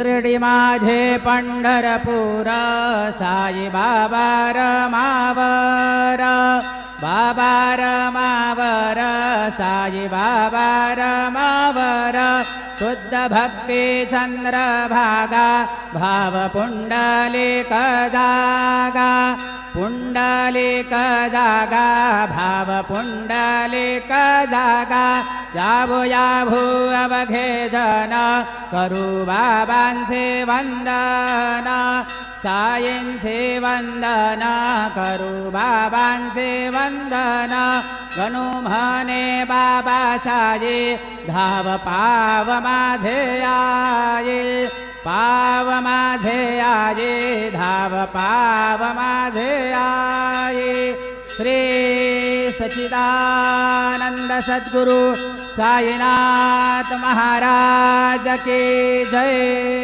शिर्डी माझे पंढरपूर साई बाबा रमावर बाबा रमावर साई बाबा रमावर शुद्ध भक्ती चंद्रभागा भाव पुंडलिक जागा पुंडलिक जागा भाव पुंडलिक जागा याभो याभो अवघे जन करू बाबांचे वंदन सायंचे वंदन करू बाबांचे वंदन गणू म्हणे बाबा साये धाव पाव माझे आये पाव माझे आये धाव पाव माझे आये। श्री सच्चिदानंद सद्गुरु साईनाथ महाराज की जय।